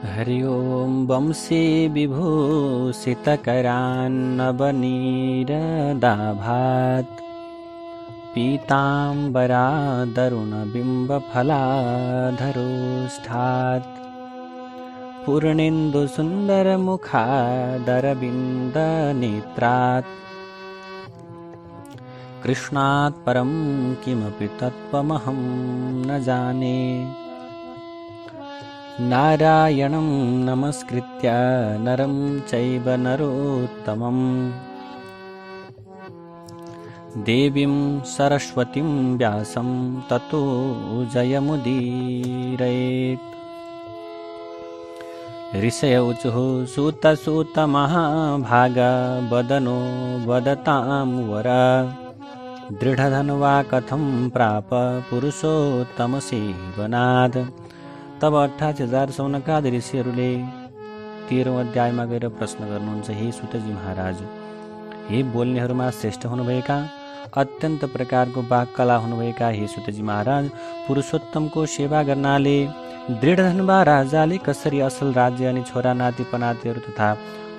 हरि ओं वंशी विभूषितकरान्नवनीरदाभात् पीताम्बरादरुणबिम्बफलाधरोष्ठात् पूर्णेन्दुसुन्दरमुखादरविन्दनेत्रात् कृष्णात् परं किमपि तत्त्वमहं न जाने। नारायणं नमस्कृत्य नरं चैव नरोत्तमं देवीं सरस्वतीं व्यासं ततो जयमुदीरयेत्। ऋषय ऊचुः सूत सूत महाभाग वदनो वदतां वर दृढधन्वा कथं प्राप पुरुषोत्तम सेवनात्। तब 88,000 सौनकादि ऋषिहरूले 13औं अध्यायमा गएर प्रश्न गर्नुहुन्छ, हे सुतजी महाराज, हे बोल्नेहरूमा श्रेष्ठ हुनुभएका, अत्यन्त प्रकारको वाक्कला हुनुभएका हे सुतजी महाराज, पुरुषोत्तमको सेवा गर्नाले दृढधन्वा राजाले कसरी असल राज्य अनि छोरा नाति पनातिहरू तथा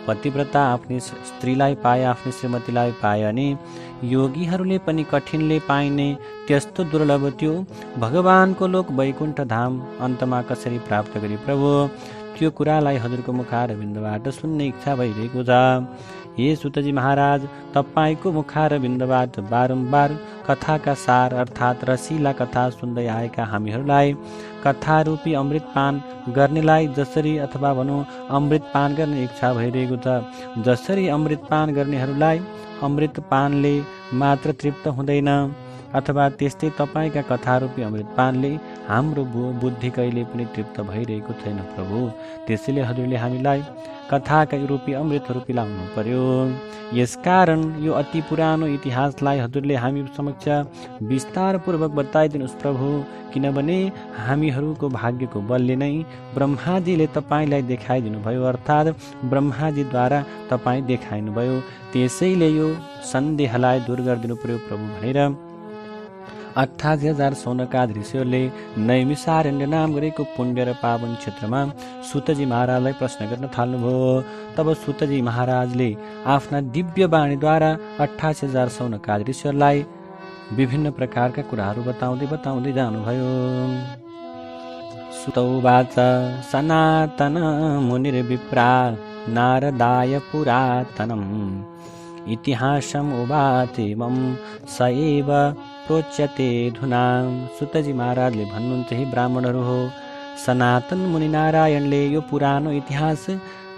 पतिव्रता आफ्नी स्त्रीलाई पाए, आफ्नी श्रीमतीलाई पाए अनि योगीहरूले पनि कठिनले पाइने त्यस्तो दुर्लभ त्यो भगवानको लोक वैकुण्ठ धाम अन्तमा कसरी प्राप्त गरी प्रभु, त्यो कुरालाई हजुरको मुखारविन्दबाट सुन्ने इच्छा भइरहेको छ। हे सुतजी महाराज, तपाईको मुखारविन्दबाट बारम्बार कथाका सार अर्थात् रसिला कथा सुन्दै आएका हामीहरूलाई कथारूपी अमृतपान गर्नेलाई जसरी अथवा भनौँ अमृतपान गर्ने इच्छा भइरहेको छ, जसरी अमृतपान गर्नेहरूलाई अमृतपानले मात्र तृप्त हुँदैन, अथवा त्यस्तै तपाईँका कथारूपी अमृतपानले हाम्रो बुद्धि कहिले पनि तृप्त भइरहेको छैन प्रभु। त्यसैले हजुरले हामीलाई कथाका रूपी अमृतहरू पिलाउनु पर्यो। यसकारण यो अति पुरानो इतिहासलाई हजुरले हामी समक्ष विस्तारपूर्वक बताइदिनुहोस् प्रभु, किनभने हामीहरूको भाग्यको बलले नै ब्रह्माजीले तपाईँलाई देखाइदिनु भयो, अर्थात् ब्रह्माजीद्वारा तपाईँ देखाइनुभयो। त्यसैले यो सन्देहलाई दूर गरिदिनु पर्यो प्रभु भनेर 88,000 सौनकादि ऋषिहरूले नैमिषारण्य नाम गरेको पुण्य र पावन क्षेत्रमा सुतजी महाराजलाई प्रश्न गर्न थाल्नुभयो। तब सुतजी महाराजले आफ्ना दिव्य वाणीद्वारा 88,000 सौनकादि ऋषिहरूलाई विभिन्न प्रकारका कुराहरू बताउँदै जानुभयो। सुतौवाच सनातन मुनिर्विप्रा नारदाय पुरातनम् इतिहासम् उवाचेवं स एव प्रोच्यते धुना। सुतजी महाराजले भन्नुहुन्छ, हे ब्राह्मणहरू हो, सनातन मुनि नारायणले यो पुरानो इतिहास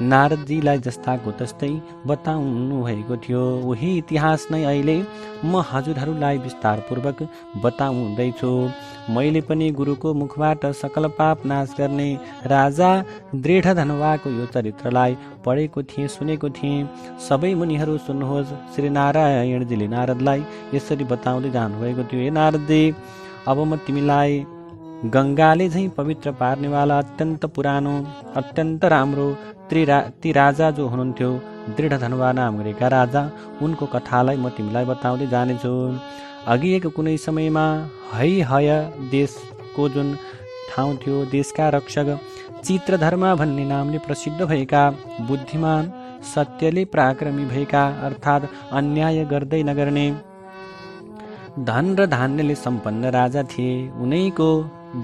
नारदजीलाई जस्ताको तस्तै बताउनु भएको थियो। उही इतिहास नै अहिले म हजुरहरूलाई विस्तारपूर्वक बताउँदैछु। मैले पनि गुरुको मुखबाट सकल पाप नाश गर्ने राजा दृढधन्वाको यो चरित्रलाई पढेको थिएँ, सुनेको थिएँ। सबै मुनिहरू सुन्नुहोस्, श्री नारायणजीले नारदलाई यसरी बताउँदै जानुभएको थियो, हे नारदजी, अब म तिमीलाई गङ्गाले झैँ पवित्र पार्नेवाला अत्यन्त पुरानो अत्यन्त राम्रो ती राजा जो हुनुहुन्थ्यो दृढधन्वा नाम गरेका राजा, उनको कथालाई म तिमीलाई बताउँदै जानेछु। अघि एक कुनै समयमा हय देशको जुन ठाउँ थियो, देशका रक्षक चित्रधर्मा भन्ने नामले प्रसिद्ध भएका बुद्धिमान सत्यले पराक्रमी भएका अर्थात् अन्याय गर्दै नगर्ने धन र धान्यले सम्पन्न राजा थिए। उनैको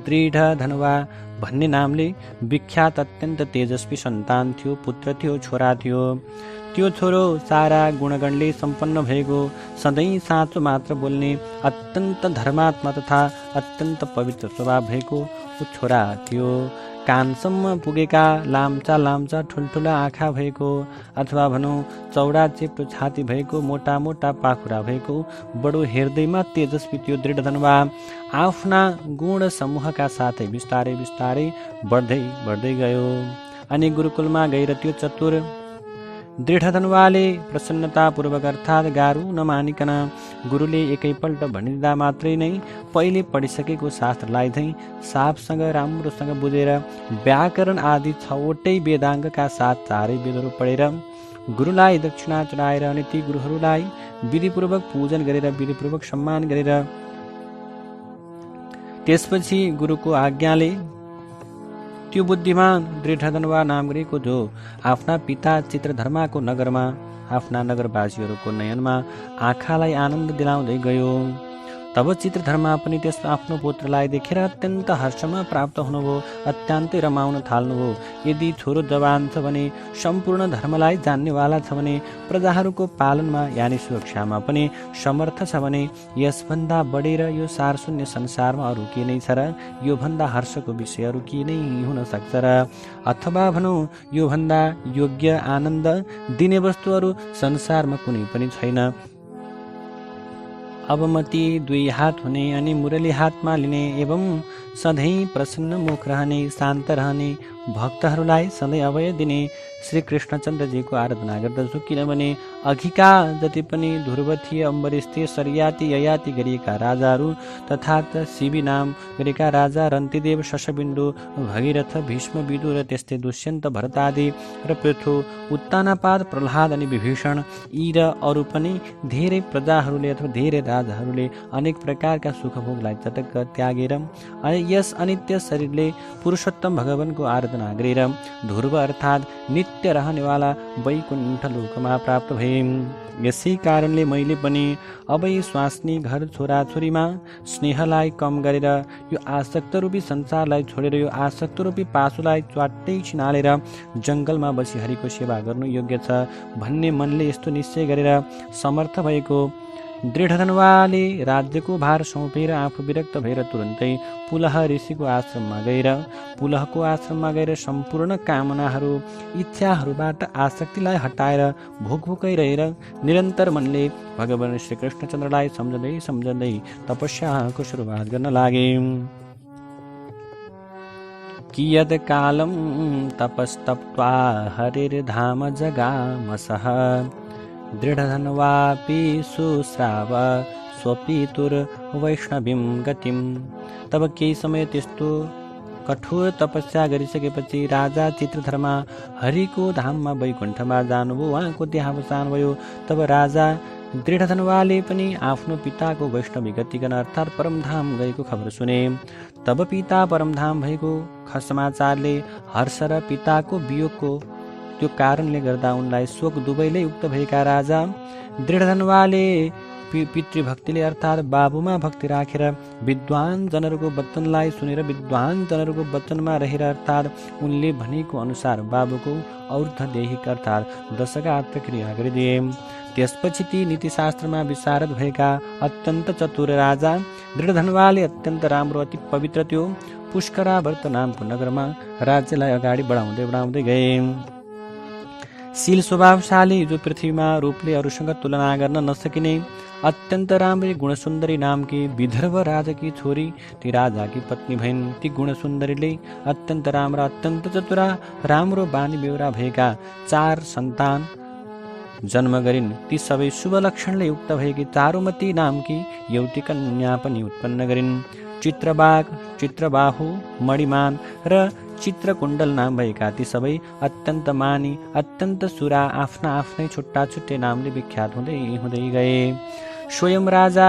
दृढधन्वा भन्ने नामले विख्यात अत्यन्त तेजस्वी सन्तान थियो, पुत्र थियो, छोरा थियो। त्यो छोरो सारा गुणगणले सम्पन्न भएको, सधैँ साँचो मात्र बोल्ने, अत्यन्त धर्मात्मा तथा अत्यन्त पवित्र स्वभाव भएको ऊ छोरा थियो। कानसम्म पुगेका लाम्चा ठुल्ठुला आँखा भएको, अथवा भनौँ चौडा चेप्टो छाती भएको, मोटा मोटा पाखुरा भएको बडो हेर्दैमा तेजस्वी त्यो दृढधन्वा आफ्ना गुण समूहका साथै बिस्तारै बिस्तारै बढ्दै गयो। अनि गुरुकुलमा गएर त्यो चतुर दृढधन्वाले प्रसन्नतापूर्वक अर्थात् गाह्रो नमानिकन गुरुले एकैपल्ट भनिदिँदा मात्रै नै पहिले पढिसकेको शास्त्रलाई चाहिँ साफसँग राम्रोसँग बुझेर व्याकरण आदि 6वटै वेदाङ्गका साथ 4 वेदहरू पढेर गुरुलाई दक्षिणा चढाएर अनि ती गुरुहरूलाई विधिपूर्वक पूजन गरेर विधिपूर्वक सम्मान गरेर त्यसपछि गुरुको आज्ञाले त्यो बुद्धिमान दृढधनवा नामग्रीको जो आफ्ना पिता चित्रधर्माको नगरमा आफ्ना नगरवासीहरूको नयनमा आँखालाई आनन्द दिलाउँदै गयो। तब चित्रधर्मा पनि त्यस आफ्नो पुत्रलाई देखेर अत्यन्त हर्षमा प्राप्त हुनुभयो, अत्यन्तै रमाउन थाल्नुभयो। यदि छोरो जवान छ भने, सम्पूर्ण धर्मलाई जान्नेवाला छ भने, प्रजाहरूको पालनमा यानि सुरक्षामा पनि समर्थ छ भने, यसभन्दा बढेर यो सारशून्य संसारमा अरू के नै छ र? योभन्दा हर्षको विषय अरू के नै हुन सक्छ र? अथवा भनौँ योभन्दा योग्य आनन्द दिने वस्तु अरू संसारमा कुनै पनि छैन। अब म ती दुई हात हुने अनि मुरली हातमा लिने एवं सधैँ प्रसन्न मुख रहने, शान्त रहने, भक्तहरूलाई सधैँ अभय दिने श्री कृष्णचन्द्रजीको आराधना गर्दछु। किनभने अघिका जति पनि ध्रुव थिए, अम्बरीश थिए, शर्याती ययाति गरिएका राजाहरू तथा शिवी नाम गरेका राजा रन्तिदेव, शशबिन्दु, भगीरथ, भीष्म, विदुर र त्यस्तै दुष्यन्त, भरतादि र पृथु, उत्तानपाद, प्रह्लाद अनि विभीषण यी र अरू पनि धेरै प्रजाहरूले अथवा धेरै राजाहरूले अनेक प्रकारका सुखभोगलाई चटक्क त्यागेर यस अनित्य शरीरले पुरुषोत्तम भगवानको आराधना गरेर ध्रुव अर्थात् नित्य रहनेवाला वैकुण्ठ लोकमा प्राप्त भए। यसै कारणले मैले पनि अब यी स्वास्नी घर छोराछोरीमा स्नेहलाई कम गरेर यो आसक्त रूपी संसारलाई छोडेर यो आसक्त रूपी पाशुलाई च्वाट्टै छिनालेर जङ्गलमा बसी हरिको सेवा गर्नु योग्य छ भन्ने मनले यस्तो निश्चय गरेर समर्थ भएको दृढधनवाले राज्यको भार सौंपेर आफू विरक्त भएर तुरन्तै पुलह ऋषिको आश्रममा गएर सम्पूर्ण कामनाहरू इच्छाहरूबाट आसक्तिलाई हटाएर भोकभोकै रहेर निरन्तर मनले भगवान श्री कृष्णचन्द्रलाई सम्झँदै तपस्याको सुरुवात गर्न लागे। कियत् कालं तपस्तप्त्वा हरिर्धाम जगामसः दृढधनवापि सुश्राव स्वपितुर वैष्णवीं गतिम। तब केही समय त्यस्तो कठोर तपस्या गरिसकेपछि राजा चित्रधर्मा हरिको धाममा वैकुण्ठमा जानुभयो, उहाँको देहावसान भयो। तब राजा दृढधनवाले पनि आफ्नो पिताको वैष्णवी गति गर्न अर्थात् परमधाम गएको खबर सुने। तब पिता परमधाम भएको समाचारले हर्ष र पिताको वियोगको त्यो कारणले गर्दा उनलाई शोक दुवैले उक्त भएका राजा दृढधनवाले पितृभक्तिले अर्थात् बाबुमा भक्ति राखेर विद्वान जनहरूको वचनलाई सुनेर विद्वान जनहरूको वचनमा रहेर अर्थात् उनले भनेको अनुसार बाबुको और्धदेहिक अर्थात् दशगात्र क्रिया गरिदिए। त्यसपछि ती नीतिशास्त्रमा विशारद भएका अत्यन्त चतुर राजा दृढधनवाले अत्यन्त राम्रो अति पवित्र त्यो पुष्करावर्त नामको नगरमा राज्यलाई अगाडि बढाउँदै गए। शील स्वभावशाली जो पृथ्वीमा रूपले अरूसँग तुलना गर्न नसकिने अत्यन्त राम्री गुणसुन्दरी नामकी विदर्भ राजाकी छोरी ती राजाकी पत्नी भइन्। ती गुणसुन्दरीले अत्यन्त राम्रा अत्यन्त चतुरा राम्रो बानी बेहोरा भएका 4 सन्तान जन्म गरिन्। ती सबै शुभ लक्षणले युक्त भएकी चारुमती नामकी एउटी कन्या पनि उत्पन्न गरिन्। चित्रबाघ, चित्रबाहु, मणिमान र चित्रकुण्डल नाम भएका ती सबै अत्यन्त मानी अत्यन्त सुरा आफ्ना आफ्नै छुट्टा छुट्टै नामले विख्यात हुँदै गए। स्वयं राजा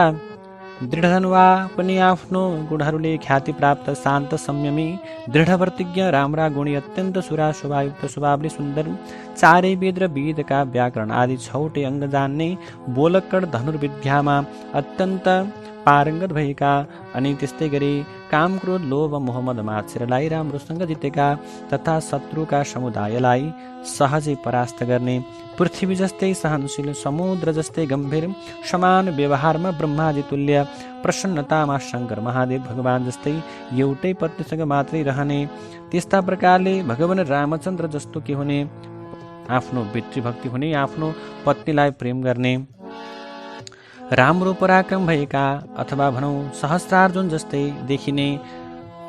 दृढधनवा पनि आफ्नो गुणहरूले ख्याति प्राप्त शान्त संयमी दृढप्रतिज्ञ राम्रा गुणी अत्यन्त सुरा शोभायुक्त स्वभावले सुन्दर 4 वेद र वेदका व्याकरण आदि 6वटै अङ्ग जान्ने बोलक्कड धनुर्विद्यामा अत्यन्त पारङ्गत भएका अनि त्यस्तै गरी काम क्रोध लोभ मोह मद मात्सर्यलाई राम्रोसँग जितेका तथा शत्रुका समुदायलाई सहजै परास्त गर्ने पृथ्वी जस्तै सहनशील समुद्र जस्तै गम्भीर समान व्यवहारमा ब्रह्माजी तुल्य प्रसन्नतामा शङ्कर महादेव भगवान जस्तै एउटै पत्नीसँग मात्रै रहने त्यस्ता प्रकारले भगवान रामचन्द्र जस्तो के हुने आफ्नो पितृभक्ति हुने आफ्नो पत्नीलाई प्रेम गर्ने राम्रो पराक्रम भएका अथवा भनौँ सहस्रार्जुन जस्तै देखिने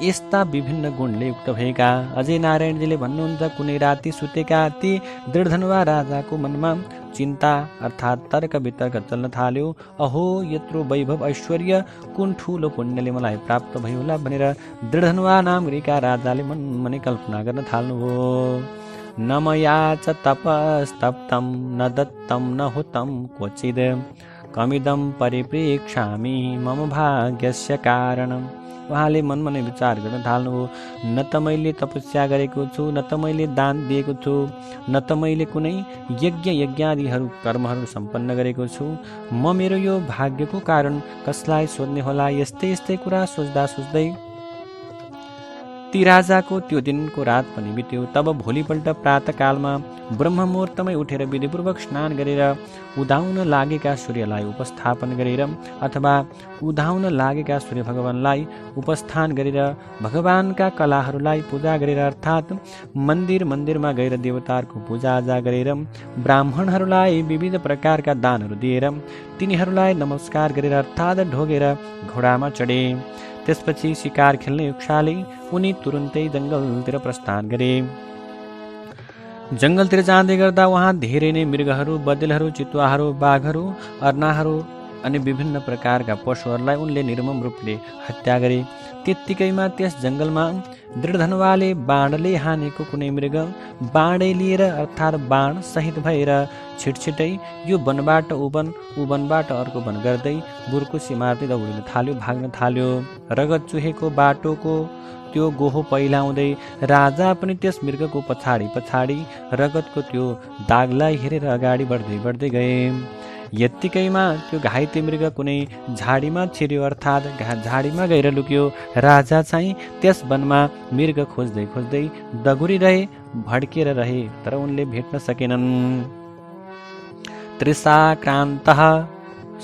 यस्ता विभिन्न गुणले युक्त भएका अजय नारायणजीले भन्नुहुन्छ कुनै राति सुतेका ती दृढधनवा राजाको मनमा चिन्ता अर्थात् तर्क वितर्क चल्न थाल्यो। अहो यत्रो वैभव ऐश्वर्य कुन ठुलो पुण्यले मलाई प्राप्त भयो होला भनेर दृढधनवा नाम गरेका राजाले मनमनै कल्पना गर्न थाल्नुभयो। न मया च तपस्तप्तं न दत्तं न हुतं क्वचिद् कमिदं परिप्रेक्ष्यामि मम भाग्यस्य कारणम् उहाँले मनमा नै विचार गर्न थाल्नुभयो, न त मैले तपस्या गरेको छु, न त मैले दान दिएको छु, न त मैले कुनै यज्ञादिहरू कर्महरू सम्पन्न गरेको छु। म मेरो यो भाग्यको कारण कसलाई सोध्ने होला? यस्तै कुरा सोच्दा सोच्दै ती राजाको त्यो दिनको रात पनि बित्यो। तब भोलिपल्ट प्रातःकालमा ब्रह्ममुहुर्तमै उठेर विधिपूर्वक स्नान गरेर उदाउन लागेका सूर्यलाई उपस्थापन गरेर अथवा उदाउन लागेका सूर्य भगवानलाई उपस्थान गरेर भगवानका कलाहरूलाई पूजा गरेर अर्थात् मन्दिरमा गएर देवताहरूको पूजाआजा गरेर ब्राह्मणहरूलाई विविध प्रकारका दानहरू दिएर तिनीहरूलाई नमस्कार गरेर अर्थात् ढोगेर घोडामा चढे। त्यसपछि शिकार खेल्ने इच्छाले उनी तुरुन्तै जङ्गलतिर प्रस्थान गरे। जङ्गलतिर जाँदै गर्दा उहाँ धेरै नै मृगहरू, बँदेलहरू, चितुवाहरू, बाघहरू, अर्नाहरू अनि विभिन्न प्रकारका पशुहरूलाई उनले निर्मम रूपले हत्या गरे। त्यत्तिकैमा त्यस जङ्गलमा दृढधनुवाले बाणले हानेको कुनै मृग बाणै लिएर अर्थात् बाण सहित भएर छिटछिटै यो वनबाट ऊ वनबाट अर्को वन गर्दै बुर्कुसी मार्दै दौडिन थाल्यो, भाग्न थाल्यो। रगत चुहेको बाटोको त्यो गोहो पहिलाउँदै राजा पनि त्यस मृगको पछाडि रगतको त्यो दागलाई हेरेर अगाडि बढ्दै गए। यत्तिकैमा त्यो घाइते मृग कुनै झाडीमा छिर्यो अर्थात् झाडीमा गएर लुक्यो। राजा चाहिँ त्यस वनमा मृग खोज्दै दगुरिरहे, भड्किएर रहे, तर उनले भेट्न सकेनन्। त्रिशाक्रान्तः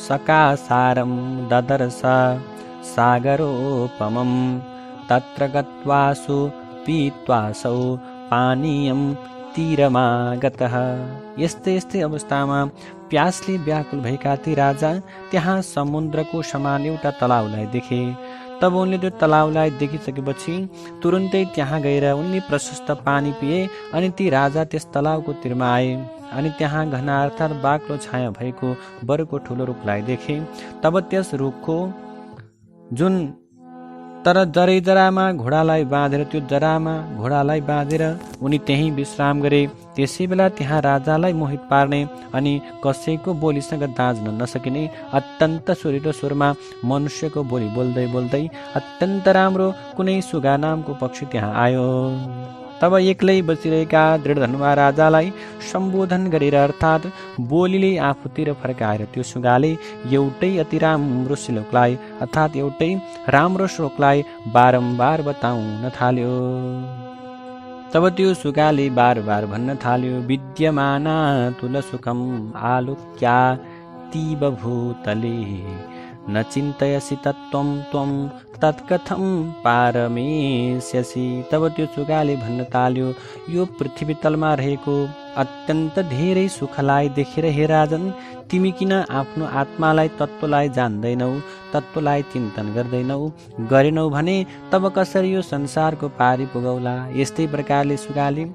सकासारं ददर्श सागरोपमं तत्र गत्वासु पीत्वासौ पानीयं तीरमागतः। यस्तै अवस्थामा प्यासले व्याकुल भएका ती राजा त्यहाँ समुद्रको समान एउटा तलाउलाई देखे। तब उनले त्यो तलाउलाई देखिसकेपछि तुरुन्तै त्यहाँ गएर उनले प्रशस्त पानी पिए अनि ती राजा त्यस तलाउको तिरमा आए अनि त्यहाँ घना अर्थात् बाक्लो छाया भएको बरको ठुलो रुखलाई देखे। तब त्यस रुखको जुन तर जरामा घोडालाई बाँधेर त्यो जरामा घोडालाई बाँधेर उनी त्यहीँ विश्राम गरे। त्यसै बेला त्यहाँ राजालाई मोहित पार्ने अनि कसैको बोलीसँग दाँज्न नसकिने अत्यन्त सुरिलो स्वरमा मनुष्यको बोली बोल्दै अत्यन्त राम्रो कुनै सुगा नामको पक्षी त्यहाँ आयो। तब एक्लै बसिरहेका दृढधनुवा राजालाई सम्बोधन गरेर अर्थात् बोलीले आफूतिर फर्काएर त्यो सुगाले एउटै अति राम्रो श्लोकलाई अर्थात् एउटै राम्रो श्लोकलाई बारम्बार बताउन थाल्यो। तब त्यो सुगाले बार भन्न थाल्यो, विद्यमाना तुलसुखम आलोक्या तीव भूतले न चिन्तयसि तत्त्वं त्वं तत्कथं पारमेष्यसि। तब त्यो सुगाले भन्न थाल्यो, यो पृथ्वी तलमा रहेको अत्यन्त धेरै सुखलाई देखेर हे राजन, तिमी किन आफ्नो आत्मालाई तत्त्वलाई जान्दैनौ, तत्त्वलाई चिन्तन गरेनौ भने तब कसरी यो संसारको पारी पुगौला। यस्तै प्रकारले सुगाले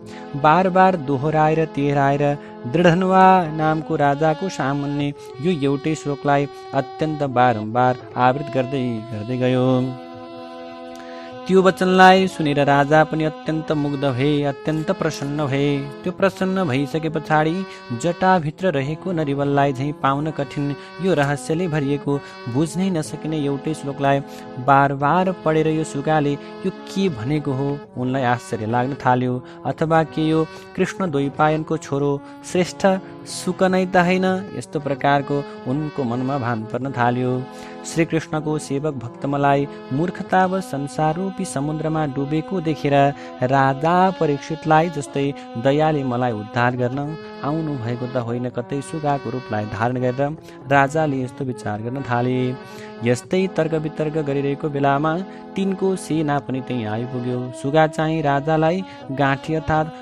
बार दोहोऱ्याएर तेह्राएर दृढधनुवा नामको राजाको सामुन्ने यो एउटै श्लोकलाई अत्यन्त बारम्बार आवृत गर्दै गयो। त्यो वचनलाई सुनेर राजा पनि अत्यन्त मुग्ध भए, अत्यन्त प्रसन्न भए। त्यो प्रसन्न भइसके पछाडि जटाभित्र रहेको नरिवललाई झैँ पाउन कठिन यो रहस्यले भरिएको बुझ्नै नसकिने एउटै श्लोकलाई बार पढेर यो सुगाले यो के भनेको हो उनलाई आश्चर्य लाग्न थाल्यो। अथवा के यो कृष्ण द्वैपायनको छोरो श्रेष्ठ सुक नै त होइन, यस्तो प्रकारको उनको मनमा भान पर्न थाल्यो। श्रीकृष्णको सेवक भक्तमलाई मूर्खतावश संसार रूपी समुद्रमा डुबेको देखेर राजा परीक्षितलाई जस्तै दयाले मलाई उद्धार गर्न आउनु भएको त होइन, कतै सुगाको रूपलाई धारण गरेर राजाले यस्तो विचार गर्न थाले। यस्तै तर्क वितर्क गरिरहेको बेलामा तिनको सेना पनि त्यहीँ आइपुग्यो। सुगा चाहिँ राजालाई गाँठी अर्थात्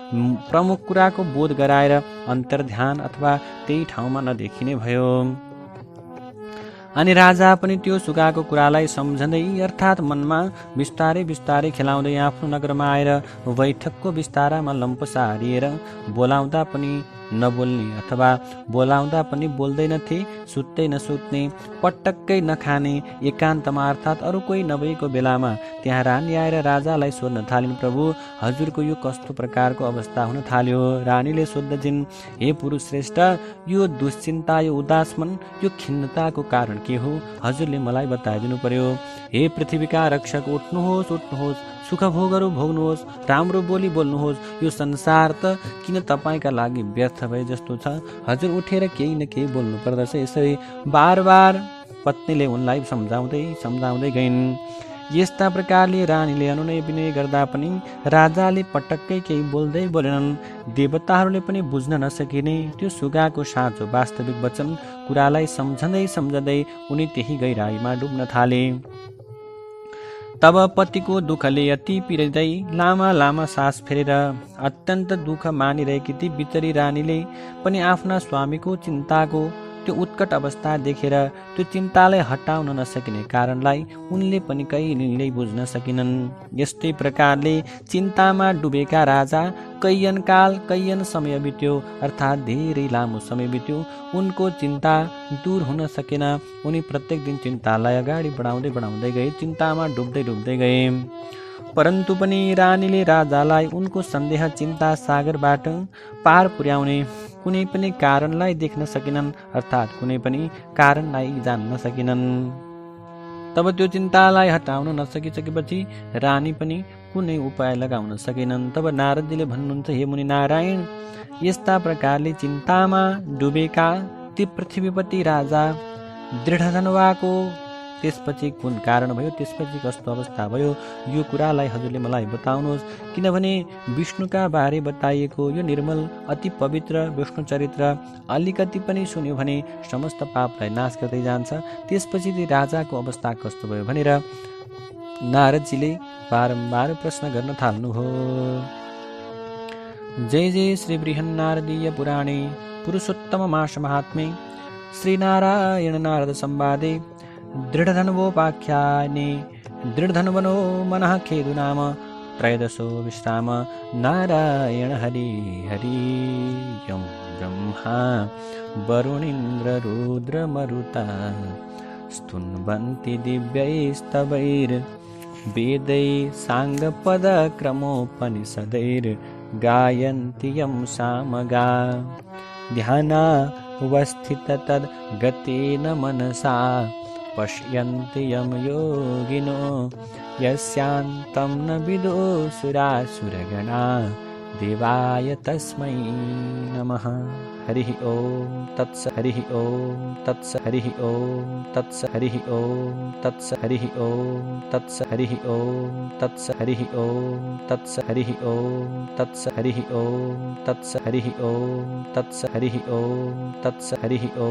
प्रमुख कुराको बोध गराएर अन्तर्ध्यान अथवा त्यही ठाउँमा नदेखिने भयो। अनि राजा पनि त्यो सुगाको कुरालाई सम्झँदै अर्थात् मनमा बिस्तारै खेलाउँदै आफ्नो नगरमा आएर बैठकको बिस्तारामा लम्पसा हारिएर बोलाउँदा पनि नबोल्ने अथवा बोलाउँदा पनि बोल्दैनथे, सुत्दै नसुत्ने, पटक्कै नखाने, एकान्तमा अर्थात् अरू कोही नभएको बेलामा त्यहाँ रानी आएर राजालाई सोध्न थालिन्, प्रभु हजुरको यो कस्तो प्रकारको अवस्था हुन थाल्यो? रानीले सोद्धछिन्, हे पुरुष श्रेष्ठ, यो दुश्चिन्ता, यो उदासमन, यो खिन्नताको कारण के हो? हजुरले मलाई बताइदिनु पर्यो। हे पृथ्वीका रक्षक, उठ्नुहोस् उठ्नुहोस्, सुख भोगहरू भोग्नुहोस्, राम्रो बोली बोल्नुहोस्, यो संसार त किन तपाईँका लागि व्यर्थ भए जस्तो छ? हजुर उठेर केही न केही बोल्नु पर्दछ। यसरी बार बार पत्नीले उनलाई सम्झाउँदै गइन्। यस्ता प्रकारले रानीले अनुनय विनय गर्दा पनि राजाले पटक्कै केही बोल्दै बोलेनन्। देवताहरूले पनि बुझ्न नसकिने त्यो सुगाको साँचो वास्तविक वचन कुरालाई सम्झँदै उनी त्यही गहिराईमा डुब्न थाले। तब पतिको दुःखले अति पिर्दै लामा सास फेरेर अत्यन्त दुःख मानिरहेकी ती बितरी रानीले पनि आफ्ना स्वामीको चिन्ताको त्यो उत्कट अवस्था देखेर त्यो चिन्तालाई हटाउन नसकिने कारणलाई उनले पनि कहिल्यै बुझ्न सकिनन्। यस्तै प्रकारले चिन्तामा डुबेका राजा कैयन समय बित्यो, अर्थात् धेरै लामो समय बित्यो। उनको चिन्ता दूर हुन सकेन। उनी प्रत्येक दिन चिन्तालाई अगाडि बढाउँदै गए, चिन्तामा डुब्दै गए। परन्तु पनि रानीले राजालाई उनको सन्देह चिन्ता सागरबाट पार पुर्याउने कुनै पनि कारणलाई देख्न सकिनन्, अर्थात् कुनै पनि कारणलाई जान्न सकिनन्। तब त्यो चिन्तालाई हटाउन नसकिसकेपछि रानी पनि कुनै उपाय लगाउन सकेनन्। तब नारदजीले भन्नुहुन्छ, हे मुनि नारायण, यस्ता प्रकारले चिन्तामा डुबेका ती पृथ्वीपति राजा दृढधनुवाको त्यसपछि कुन कारण भयो, त्यसपछि कस्तो अवस्था भयो, यो कुरालाई हजुरले मलाई बताउनुहोस्। किनभने विष्णुका बारे बताइएको यो निर्मल अति पवित्र विष्णु चरित्र अलिकति पनि सुन्यो भने समस्त पापलाई नाश गर्दै जान्छ। त्यसपछि ती राजाको अवस्था कस्तो भयो भनेर नारदजीले बारम्बार प्रश्न गर्न थाल्नुभयो। जय जय श्री बृहन्नारदीय पुराणे पुरुषोत्तम मास महात्म्ये श्रीनारायण नारद संवादे दृढधन्वोपाख्याने दृढधन्वनो मनः खेदु नाम त्रयोदशो विश्राम। नारायण हरि हरि यं ब्रह्मा वरुणीन्द्र रुद्र मरुता स्तुन्वन्ति दिव्यैस्तवैर् वेदै साङ्गपदक्रमोपनिषदैर् गायन्ति यं सामगा। ध्यानावस्थित तद्गतेन मनसा पश्यन्ति यं योगिनो यस्यान्तं न विदुषुरासुरगणा। देवाय तस्मै नमः। हरिः ओम तत्स हरिः ओम तत्स हरिः ओम तत्स हरिः ओम तत्स हरिः ओम तत्स हरिः ओम तत्स हरिः ओम तत्स हरिः ओम तत्स हरिः ओम तत्स हरिः ओम तत्स हरिः ओम तत्स हरिः ओम।